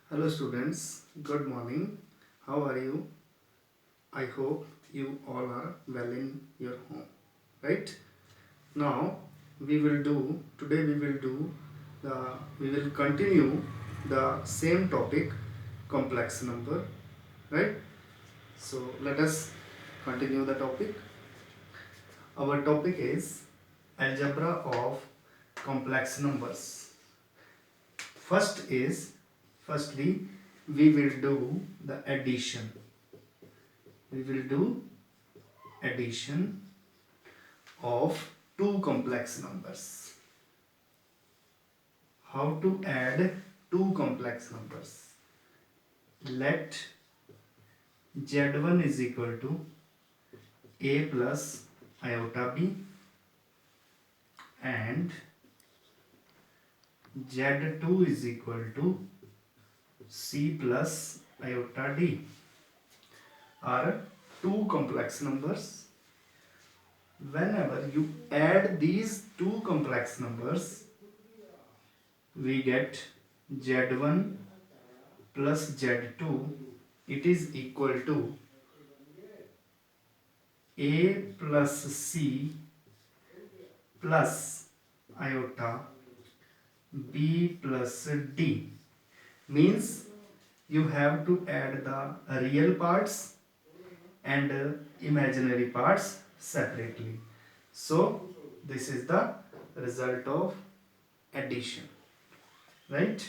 Hello students, good morning. How are you? I hope you all are well in your home, right? Now today we will continue the same topic, complex number, right? So let us continue the topic. Our topic is algebra of complex numbers. Firstly we will do the addition. We will do addition of two complex numbers. How to add two complex numbers? Let z1 is equal to a plus iota b and z2 is equal to c plus iota d are two complex numbers. Whenever you add these two complex numbers, we get z1 plus z2, it is equal to a plus c plus iota b plus d. Means you have to add the real parts and imaginary parts separately. So this is the result of addition, right?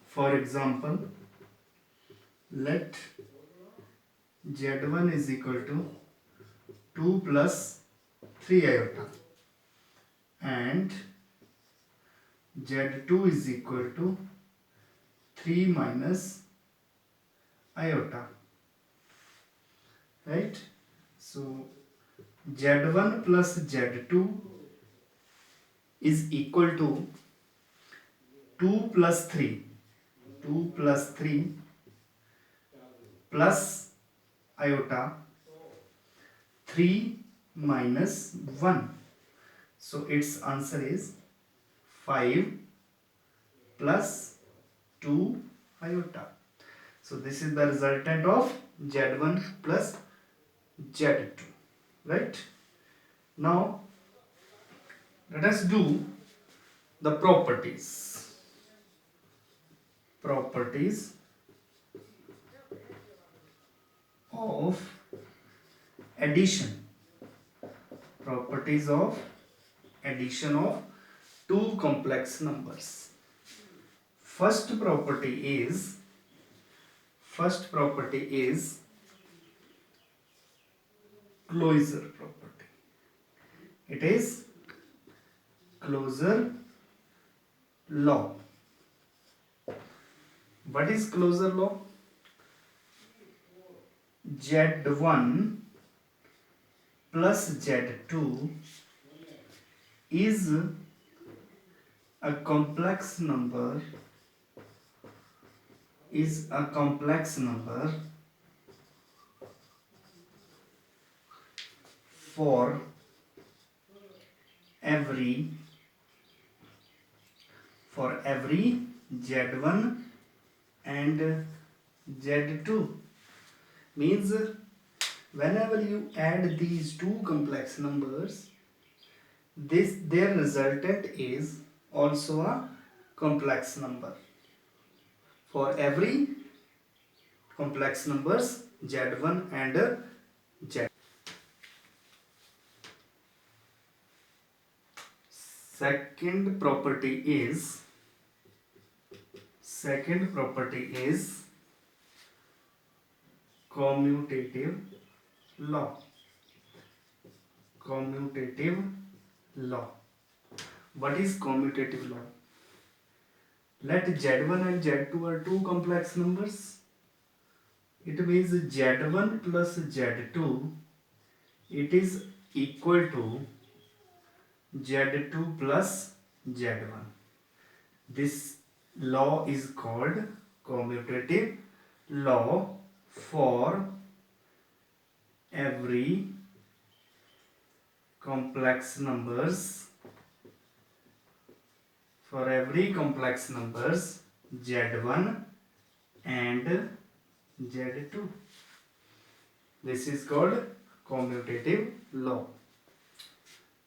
For example, let z1 is equal to 2 plus 3 iota and z2 is equal to 3 minus iota, right? So z1 plus z2 is equal to 2 plus 3 plus iota 3 minus 1. So its answer is 5 plus 2 iota. So this is the resultant of z1 plus z2, right? Now let us do the properties of addition. Properties of addition of two complex numbers. First property is closure property. It is closure law. What is closure law? z1 plus z2 is a complex number for every z1 and z2. Means whenever you add these two complex numbers, their resultant is also a complex number for every complex numbers z1 and z. Second property is commutative law. What is commutative law? Let z1 and z2 are two complex numbers. It means z1 plus z2, it is equal to z2 plus z1. This law is called commutative law for every complex numbers Z1 and Z2. This is called commutative law.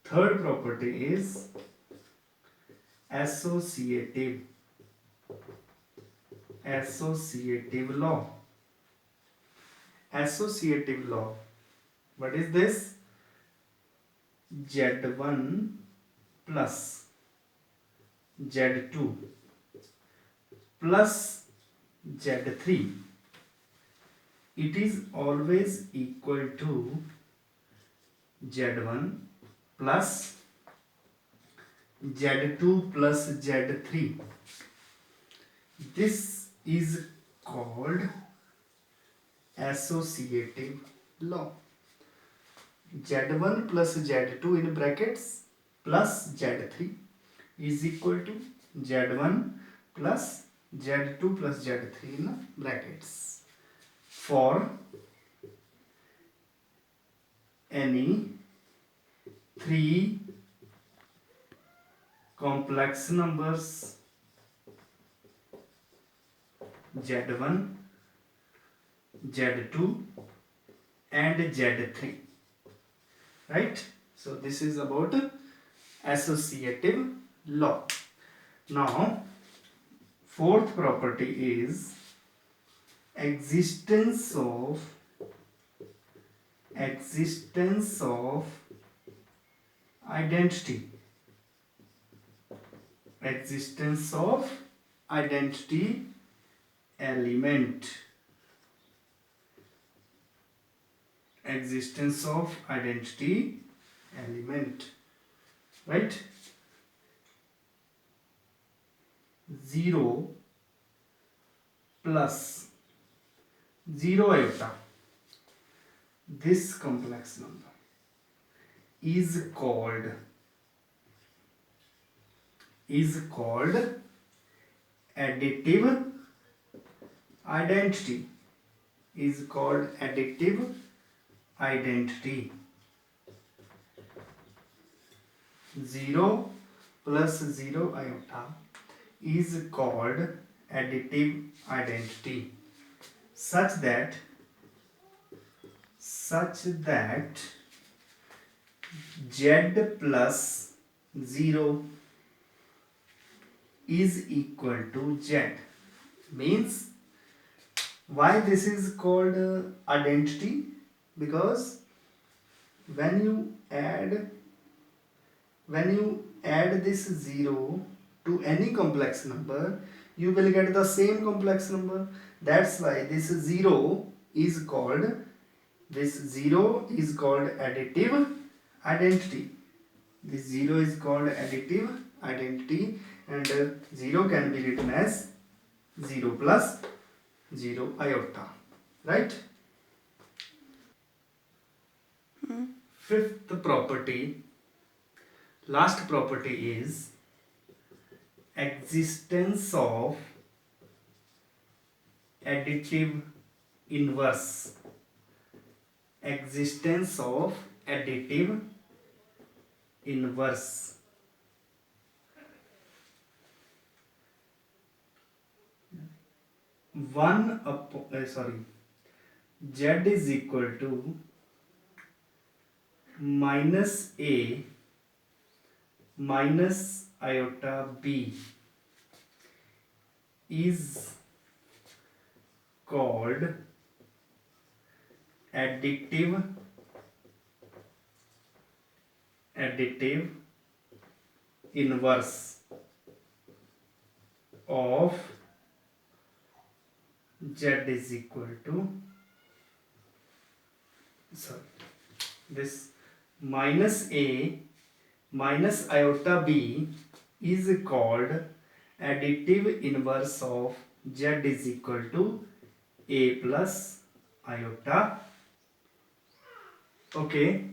Third property is associative law. Associative law. What is this? Z1 plus Z2 plus Z3. It is always equal to Z1 plus Z2 plus Z3. This is called associative law. Z1 plus Z2 in brackets plus Z3 is equal to Z1 plus Z2 plus Z3 in brackets. For any three complex numbers Z1, Z2 and Z3, right? So this is about associative law. Now fourth property is existence of identity. Existence of identity element. Existence of identity element, right? 0 plus 0 iota, this complex number is called additive identity. Is called additive identity. 0 plus 0 iota is called additive identity, such that Z plus 0 is equal to Z. Means, why this is called identity? Because when you add this 0 to any complex number, you will get the same complex number. That's why this 0 is called additive identity. This 0 is called additive identity, and 0 can be written as 0 plus 0 iota, right? Fifth property, last property is existence of additive inverse. Existence of additive inverse. Z is equal to minus a minus iota b is called additive inverse of Z is equal to this minus a minus iota b is called additive inverse of Z is equal to a plus iota. Okay,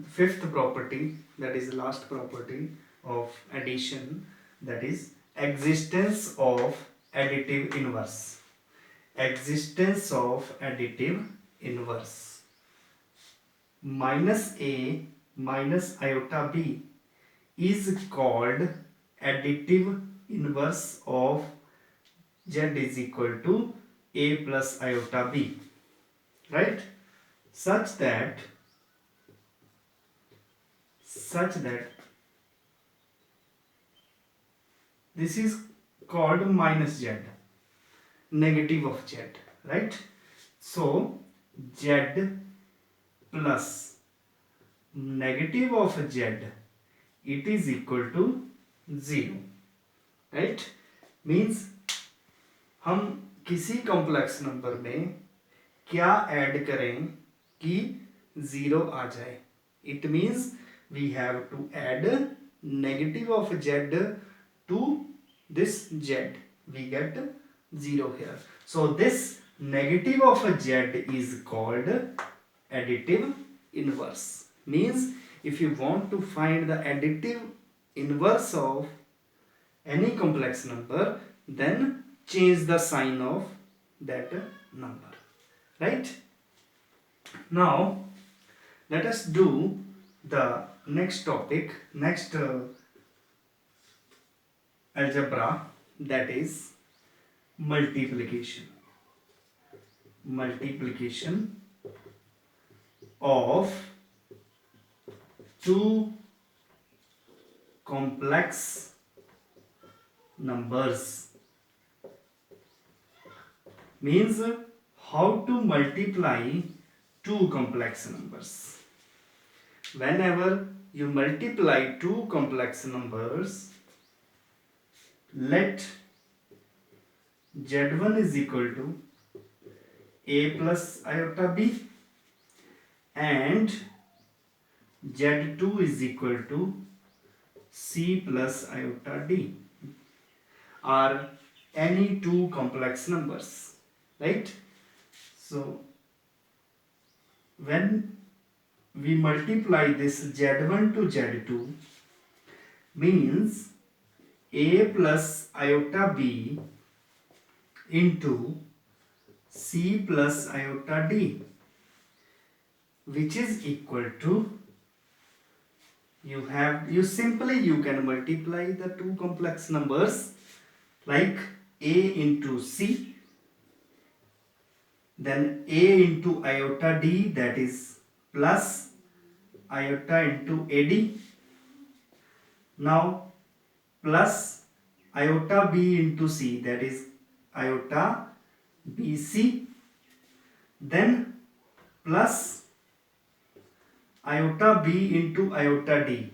fifth property, that is the last property of addition, that is existence of additive inverse. Existence of additive inverse. Minus a minus iota b is called additive inverse of z is equal to a plus iota b, right? Such that this is called minus z, negative of z, right? So z plus negative of z, it is equal to 0, right? Means हम किसी complex number में क्या add करें कि 0 आ जाए? It means we have to add negative of z to this z. We get 0 here. So this negative of z is called additive inverse. Means if you want to find the additive inverse of any complex number, then change the sign of that number, right? Now let us do the next topic, next algebra, that is multiplication of two complex numbers. Means how to multiply two complex numbers. Whenever you multiply two complex numbers, let z1 is equal to a plus iota b and z2 is equal to c plus iota d are any two complex numbers, right? So when we multiply this z1 to z2, means a plus iota b into c plus iota d, which is equal to, you can multiply the two complex numbers like a into c, then a into iota d, that is plus iota into ad, now plus iota b into c, that is iota bc, then plus iota b into iota d,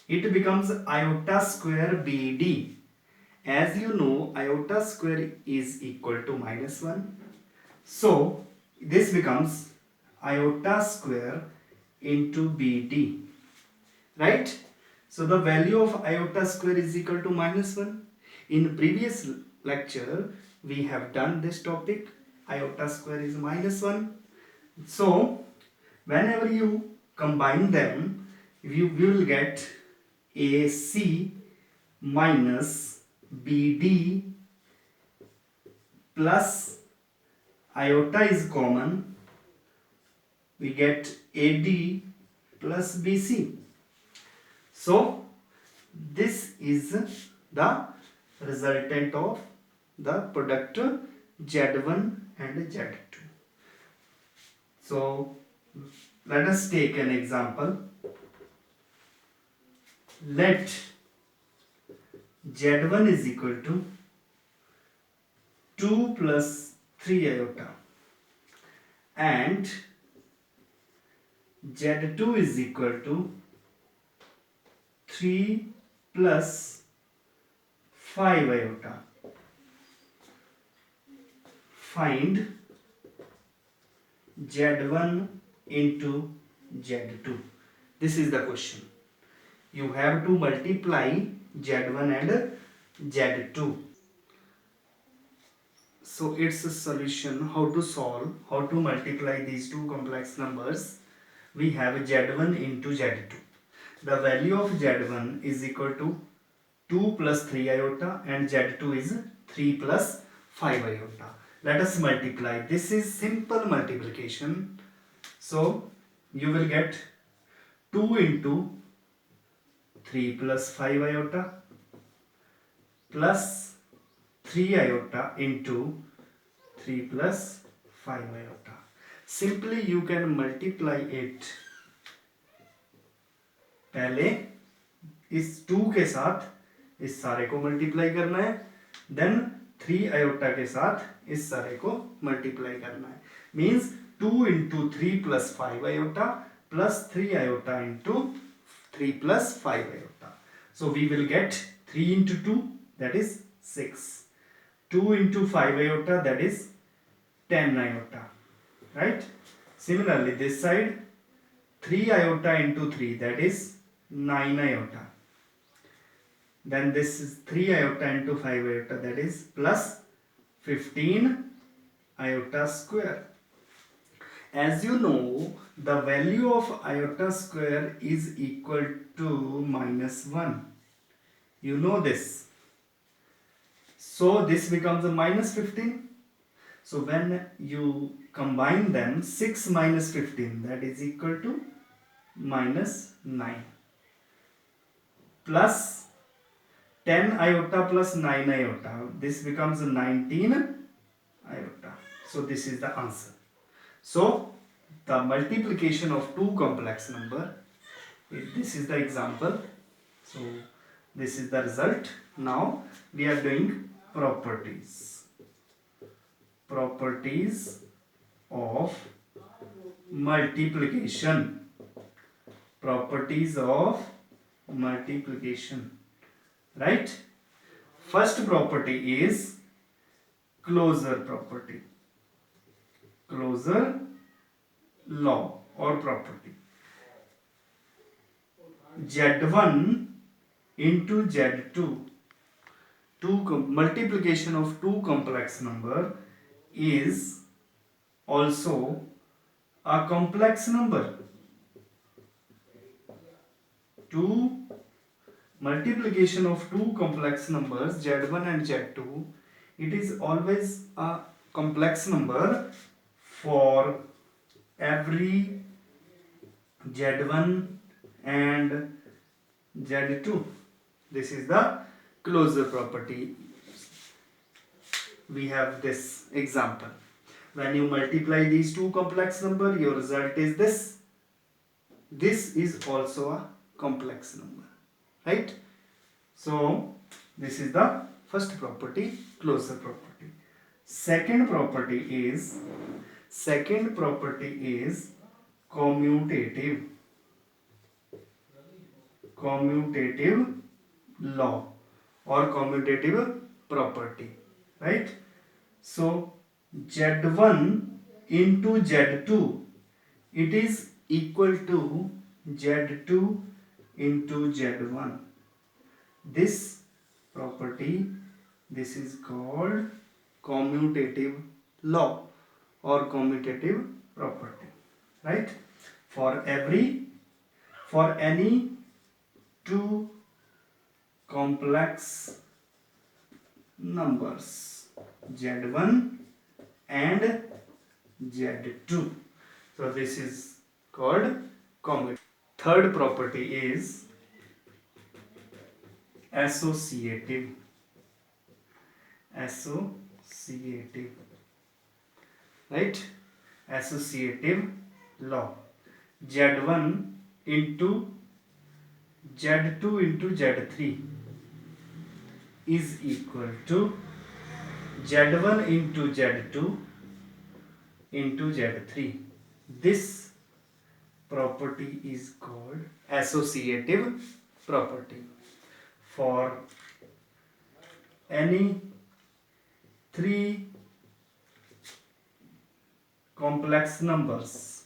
it becomes iota square bd. As you know, iota square is equal to -1, so this becomes iota square into bd, right? So the value of iota square is equal to -1. In previous lecture we have done this topic, iota square is -1. So whenever you combine them, you will get AC minus BD plus iota is common, we get AD plus BC. So this is the resultant of the product Z1 and Z2. So let us take an example. Let Z1 is equal to 2 plus 3 iota and Z2 is equal to 3 plus 5 iota. Find Z1 into Z2. This is the question. You have to multiply Z1 and Z2. So its a solution, how to solve, how to multiply these two complex numbers. We have Z1 into Z2. The value of Z1 is equal to 2 plus 3 iota and Z2 is 3 plus 5 iota. Let us multiply. This is simple multiplication. So you will get 2 into 3 plus 5 iota plus 3 iota into 3 plus 5 iota. Simply you can multiply it. पहले इस 2 के साथ इस सारे को multiply करना है, then 3 iota के साथ इस सारे को मल्टीप्लाई करना है. Means 2 into 3 plus 5 iota plus 3 iota into 3 plus 5 iota. So we will get 3 into 2, that is 6. 2 into 5 iota, that is 10 iota. Right? Similarly, this side 3 iota into 3, that is 9 iota. Then this is 3 iota into 5 iota, that is plus 15 iota square. As you know, the value of iota square is equal to minus 1. You know this. So this becomes a minus 15. So when you combine them, 6 minus 15, that is equal to minus 9. Plus 10 iota plus 9 iota, this becomes 19 iota. So this is the answer. So the multiplication of two complex number, this is the example. So this is the result. Now we are doing properties. Properties of multiplication. Properties of multiplication. Right? First property is closure property. Closure law or property. Z1 into Z2. Multiplication of two complex number is also a complex number. Multiplication of two complex numbers Z1 and Z2, it is always a complex number for every Z1 and Z2. This is the closure property. We have this example. When you multiply these two complex number, your result is this. This is also a complex number. Right? So this is the first property, closure property. Second property is commutative law or commutative property. Right? So Z1 into Z2, it is equal to Z2 into Z1. This property, this is called commutative law or commutative property. Right? For any two complex numbers Z1 and Z2. So this is called commutative. Third property is associative. Right? Associative law. Z1 into Z2 into Z3 is equal to Z1 into Z2 into Z3. This property is called associative property. For any three complex numbers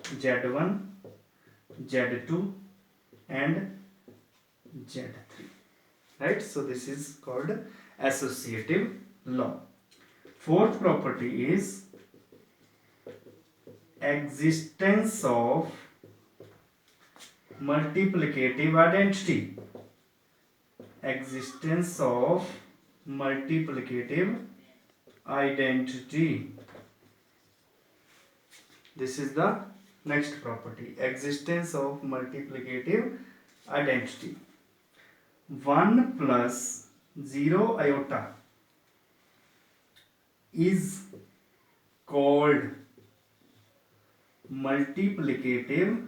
Z1, Z2 and Z3. Right? So this is called associative law. Fourth property is existence of multiplicative identity. Existence of multiplicative identity. This is the next property. Existence of multiplicative identity. 1 plus 0 iota is called multiplicative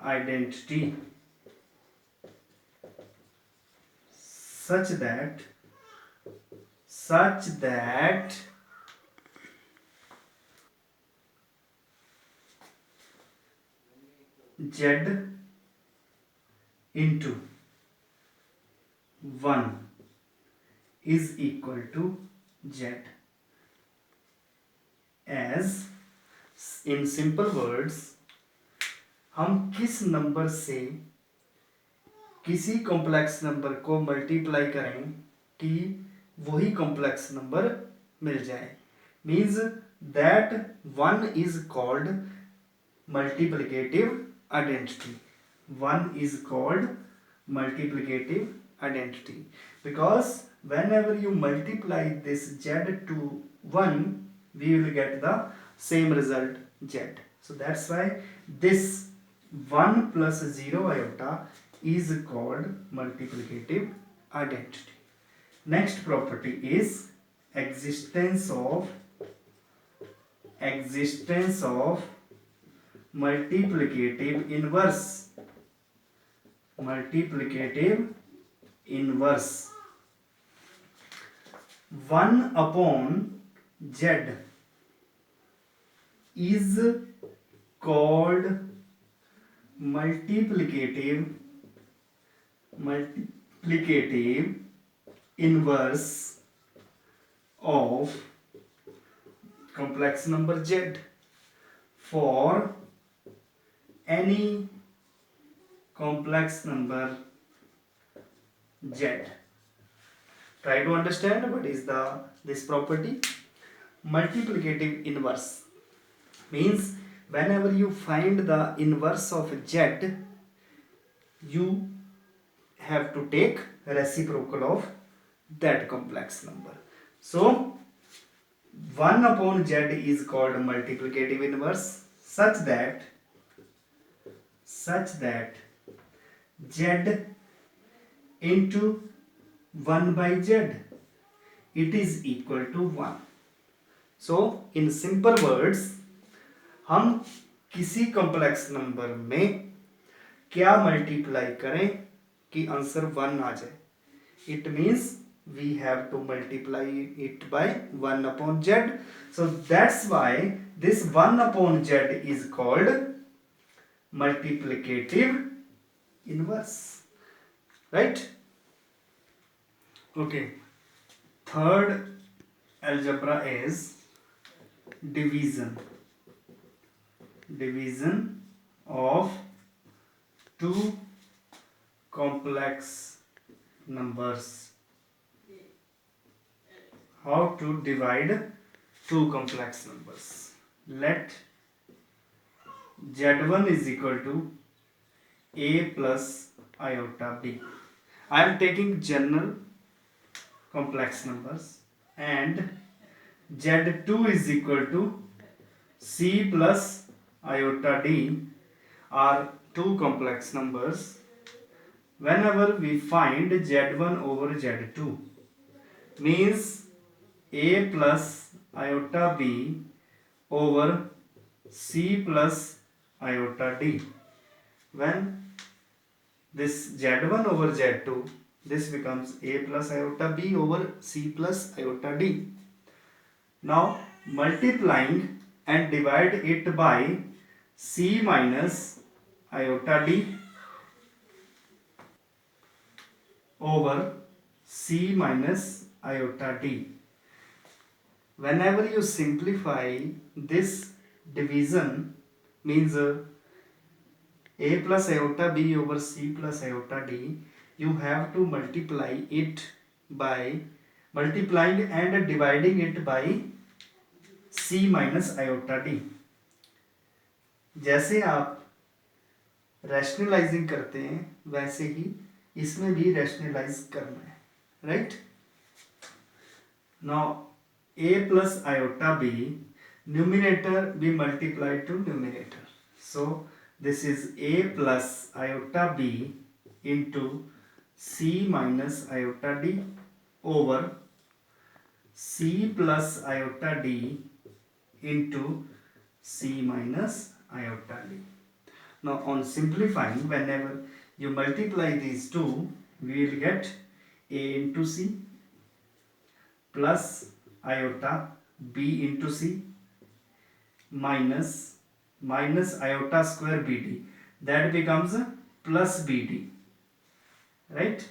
identity such that z into 1 is equal to z. As in simple words, हम किस number से किसी complex number को multiply करें कि वही complex number मिल जाए, means that 1 is called multiplicative identity. 1 is called multiplicative identity because whenever you multiply this z to 1, we will get the same result z. So that's why this 1 plus 0 iota is called multiplicative identity. Next property is existence of multiplicative inverse. 1 upon z is called multiplicative inverse of complex number z for any complex number z. Try to understand what is this property. Multiplicative inverse means whenever you find the inverse of z, you have to take reciprocal of that complex number. So 1 upon z is called multiplicative inverse such that z into 1 by z, it is equal to 1. So in simple words, हम किसी complex number में क्या multiply करें कि answer 1 आ जाए. It means we have to multiply it by 1 upon z. So that's why this 1 upon z is called multiplicative inverse, right? Okay, third algebra is division of two complex numbers. How to divide two complex numbers? Let z1 is equal to a plus iota b. I am taking general complex numbers, and z2 is equal to c plus iota d are two complex numbers. Whenever we find z1 over z2, means a plus iota b over c plus iota d. When this z1 over z2, this becomes a plus iota b over c plus iota d. Now multiplying and divide it by c minus iota d over c minus iota d. Whenever you simplify this division, means a plus iota b over c plus iota d, you have to multiply it by multiplying and dividing it by c minus iota d. जैसे आप rationalising करते हैं वैसे ही इसमें भी rationalise करना है, right? Now a plus iota b, numerator be multiplied to numerator. So this is a plus iota b into c minus iota d over c plus iota d into c minus iota d. Now on simplifying, whenever you multiply these two, we will get a into c plus iota b into c minus iota square bd, that becomes plus bd, right?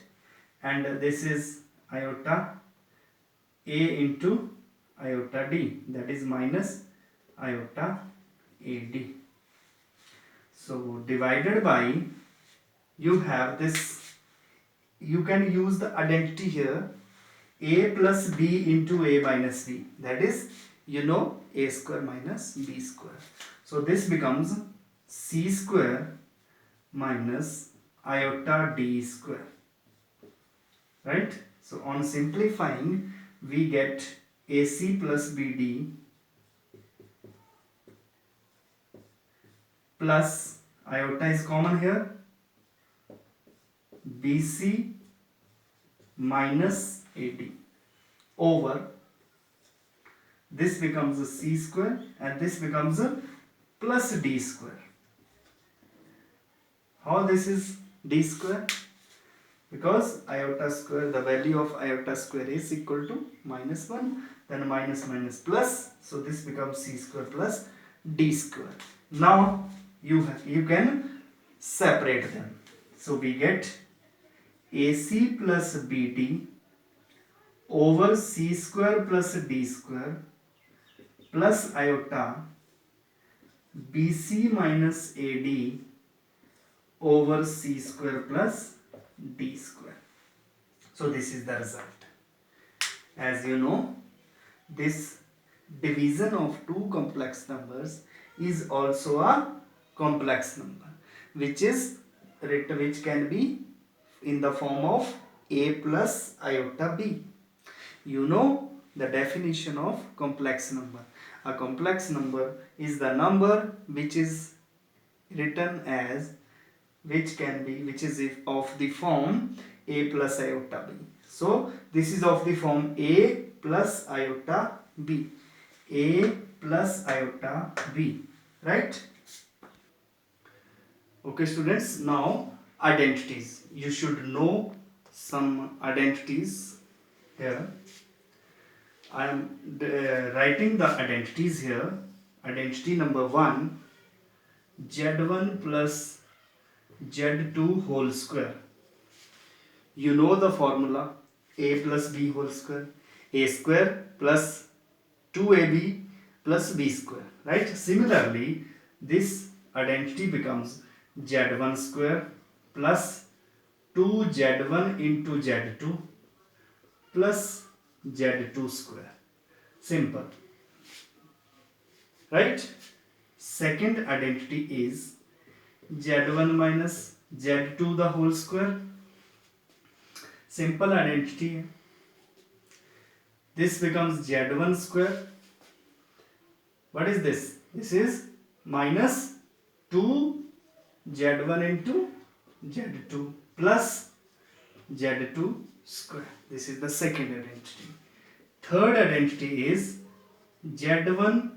And this is iota a into iota d, that is minus iota ad. So divided by, you have this, you can use the identity here, a plus b into a minus b, that is, you know, a square minus b square. So this becomes c square minus iota d square, right? So on simplifying, we get ac plus bd plus iota is common here, bc minus ad over, this becomes a c square and this becomes a plus d square. How this is d square? Because iota square, the value of iota square is equal to minus 1, then minus minus plus, so this becomes c square plus d square. Now you can separate them. So we get ac plus bd over c square plus d square plus iota bc minus ad over c square plus d square. So this is the result. As you know, this division of two complex numbers is also a complex number, which can be in the form of a plus iota b. You know the definition of complex number. A complex number is the number which is written as, which is of the form a plus iota b. So this is of the form a plus iota b, a plus iota b, right? Okay students, now identities. You should know some identities here. I am writing the identities here. Identity number 1, z1 plus z2 whole square. You know the formula, a plus b whole square, a square plus 2ab plus b square, right? Similarly, this identity becomes z1 square plus 2z1 into z2 plus z2 square. Simple, right? Second identity is z1 minus z2 the whole square. Simple identity. This becomes z1 square. What is this? This is minus 2 z1 into z2 plus z2 square. This is the second identity. Third identity is z1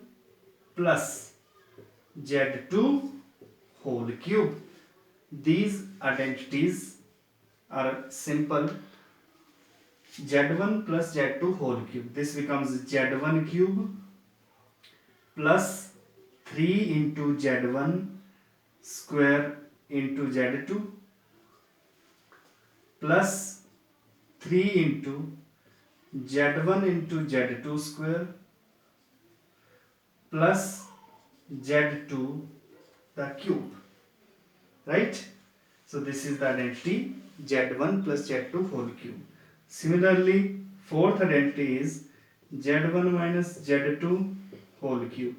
plus z2 whole cube. These identities are simple. z1 plus z2 whole cube. This becomes z1 cube plus 3 into z1 square into z2 plus 3 into z1 into z2 square plus z2 the cube, right? So this is the identity z1 plus z2 whole cube. Similarly, fourth identity is z1 minus z2 whole cube.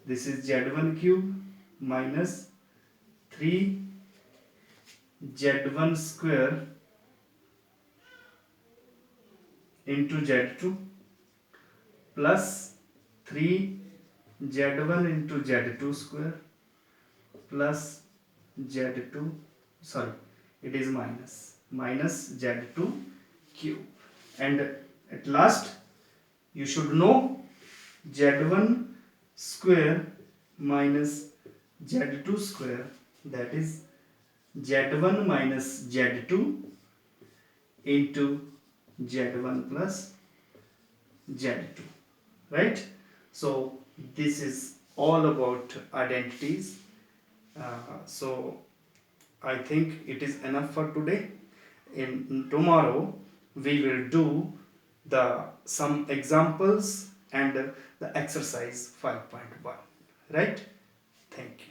This is z1 cube minus 3 z1 square into z2 plus 3 z1 into z2 square plus z2, sorry, it is minus z2 cube. And at last you should know z1 square minus z2 square, that is z1 minus z2 into z1 plus z2, right? So this is all about identities. So I think it is enough for today. In tomorrow we will do the some examples and the exercise 5.1, right? Thank you.